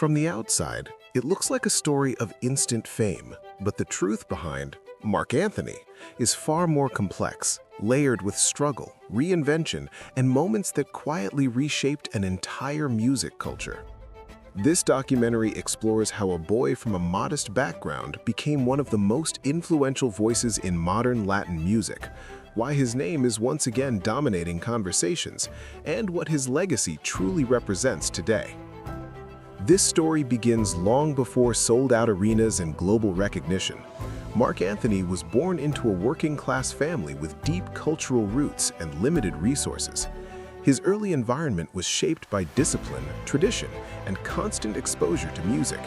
From the outside, it looks like a story of instant fame, but the truth behind Marc Anthony is far more complex, layered with struggle, reinvention, and moments that quietly reshaped an entire music culture. This documentary explores how a boy from a modest background became one of the most influential voices in modern Latin music, why his name is once again dominating conversations, and what his legacy truly represents today. This story begins long before sold-out arenas and global recognition. Marc Anthony was born into a working-class family with deep cultural roots and limited resources. His early environment was shaped by discipline, tradition, and constant exposure to music.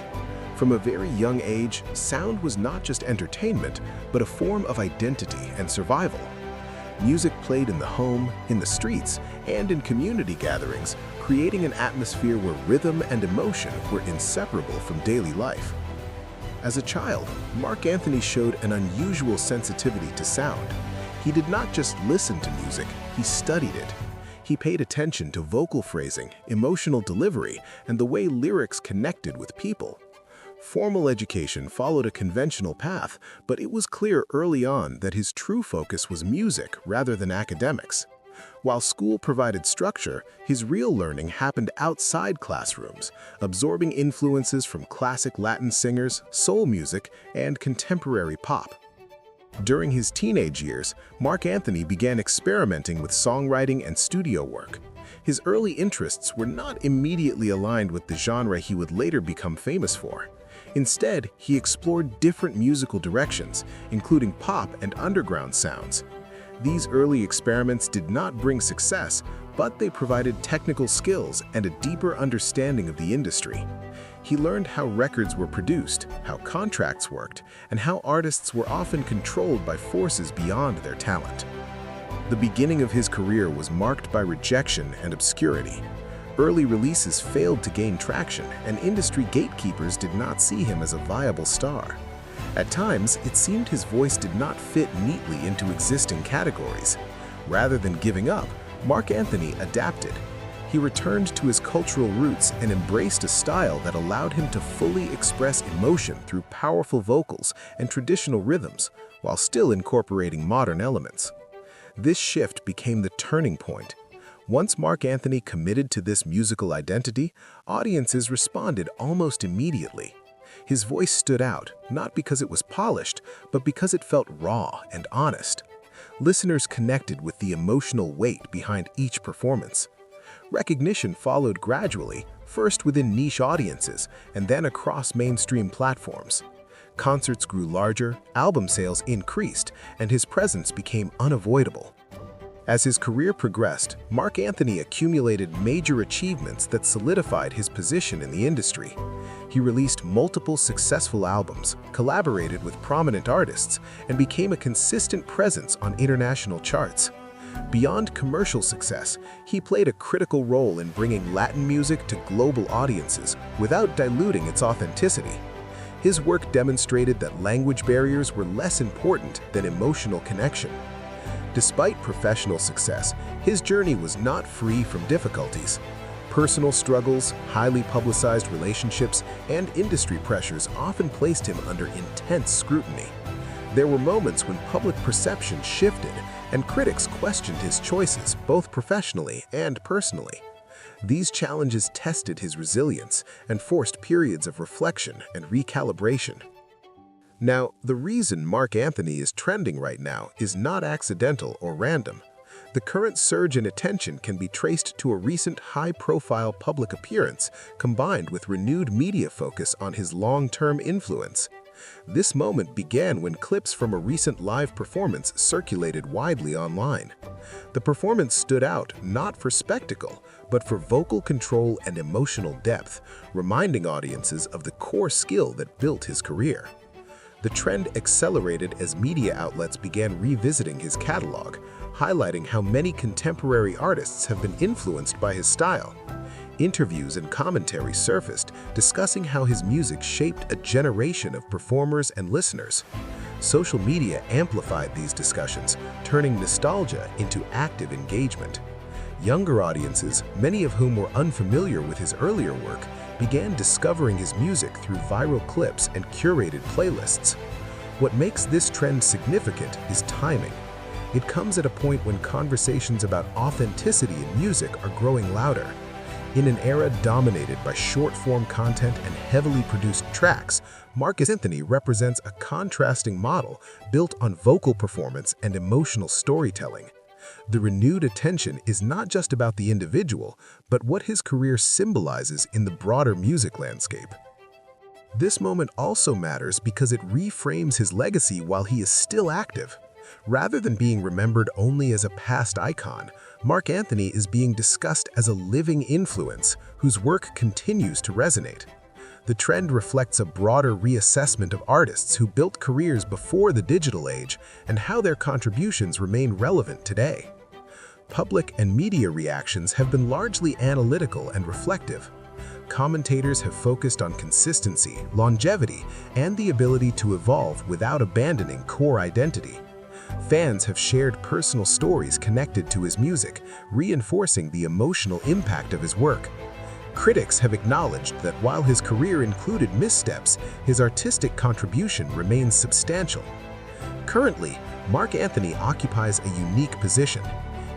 From a very young age, sound was not just entertainment, but a form of identity and survival. Music played in the home, in the streets, and in community gatherings, creating an atmosphere where rhythm and emotion were inseparable from daily life. As a child, Marc Anthony showed an unusual sensitivity to sound. He did not just listen to music, he studied it. He paid attention to vocal phrasing, emotional delivery, and the way lyrics connected with people. Formal education followed a conventional path, but it was clear early on that his true focus was music rather than academics. While school provided structure, his real learning happened outside classrooms, absorbing influences from classic Latin singers, soul music, and contemporary pop. During his teenage years, Marc Anthony began experimenting with songwriting and studio work. His early interests were not immediately aligned with the genre he would later become famous for. Instead, he explored different musical directions, including pop and underground sounds. These early experiments did not bring success, but they provided technical skills and a deeper understanding of the industry. He learned how records were produced, how contracts worked, and how artists were often controlled by forces beyond their talent. The beginning of his career was marked by rejection and obscurity. Early releases failed to gain traction, and industry gatekeepers did not see him as a viable star. At times, it seemed his voice did not fit neatly into existing categories. Rather than giving up, Marc Anthony adapted. He returned to his cultural roots and embraced a style that allowed him to fully express emotion through powerful vocals and traditional rhythms, while still incorporating modern elements. This shift became the turning point. Once Marc Anthony committed to this musical identity, audiences responded almost immediately. His voice stood out, not because it was polished, but because it felt raw and honest. Listeners connected with the emotional weight behind each performance. Recognition followed gradually, first within niche audiences and then across mainstream platforms. Concerts grew larger, album sales increased, and his presence became unavoidable. As his career progressed, Marc Anthony accumulated major achievements that solidified his position in the industry. He released multiple successful albums, collaborated with prominent artists, and became a consistent presence on international charts. Beyond commercial success, he played a critical role in bringing Latin music to global audiences without diluting its authenticity. His work demonstrated that language barriers were less important than emotional connection. Despite professional success, his journey was not free from difficulties. Personal struggles, highly publicized relationships, and industry pressures often placed him under intense scrutiny. There were moments when public perception shifted and critics questioned his choices, both professionally and personally. These challenges tested his resilience and forced periods of reflection and recalibration. Now, the reason Marc Anthony is trending right now is not accidental or random. The current surge in attention can be traced to a recent high-profile public appearance combined with renewed media focus on his long-term influence. This moment began when clips from a recent live performance circulated widely online. The performance stood out not for spectacle, but for vocal control and emotional depth, reminding audiences of the core skill that built his career. The trend accelerated as media outlets began revisiting his catalog, highlighting how many contemporary artists have been influenced by his style. Interviews and commentary surfaced, discussing how his music shaped a generation of performers and listeners. Social media amplified these discussions, turning nostalgia into active engagement. Younger audiences, many of whom were unfamiliar with his earlier work, began discovering his music through viral clips and curated playlists. What makes this trend significant is timing. It comes at a point when conversations about authenticity in music are growing louder. In an era dominated by short-form content and heavily produced tracks, Marc Anthony represents a contrasting model built on vocal performance and emotional storytelling. The renewed attention is not just about the individual, but what his career symbolizes in the broader music landscape. This moment also matters because it reframes his legacy while he is still active. Rather than being remembered only as a past icon, Marc Anthony is being discussed as a living influence whose work continues to resonate. The trend reflects a broader reassessment of artists who built careers before the digital age and how their contributions remain relevant today. Public and media reactions have been largely analytical and reflective. Commentators have focused on consistency, longevity, and the ability to evolve without abandoning core identity. Fans have shared personal stories connected to his music, reinforcing the emotional impact of his work. Critics have acknowledged that while his career included missteps, his artistic contribution remains substantial. Currently, Marc Anthony occupies a unique position.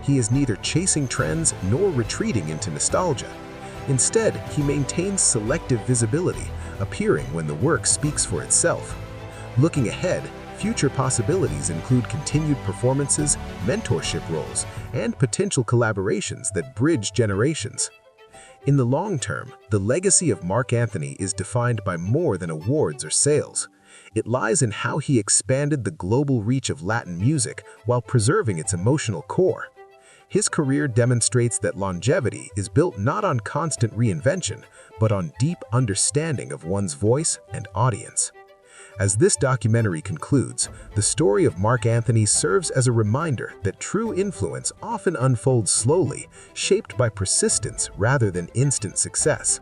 He is neither chasing trends nor retreating into nostalgia. Instead, he maintains selective visibility, appearing when the work speaks for itself. Looking ahead, future possibilities include continued performances, mentorship roles, and potential collaborations that bridge generations. In the long term, the legacy of Marc Anthony is defined by more than awards or sales. It lies in how he expanded the global reach of Latin music while preserving its emotional core. His career demonstrates that longevity is built not on constant reinvention, but on deep understanding of one's voice and audience. As this documentary concludes, the story of Marc Anthony serves as a reminder that true influence often unfolds slowly, shaped by persistence rather than instant success.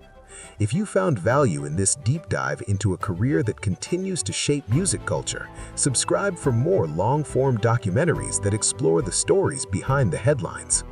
If you found value in this deep dive into a career that continues to shape music culture, subscribe for more long-form documentaries that explore the stories behind the headlines.